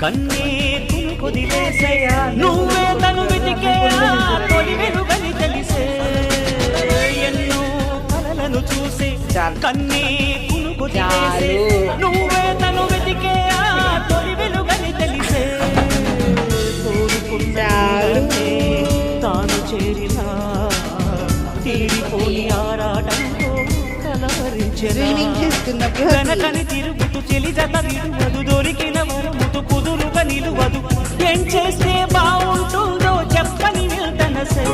కన్నే కుదిలేసయా నువ్వే తను వెతికే తొలి వెలుగని తెలిసే ఎన్నో కలలను చూసే కన్నే కుదిలేసే నువ్వే తను వెతికే తొలి వెలుగని తెలిసే కోరుకున్నానే తాను చేరినా తీరిపోని ఆరాటంతో కలవరించెనకని తిరుగుతూ చెలి జత విడువదు దొరికిన వరముతు కుదురుగా నిలువదు ఏం చేస్తే బాగుంటుందో చెప్పని తన సై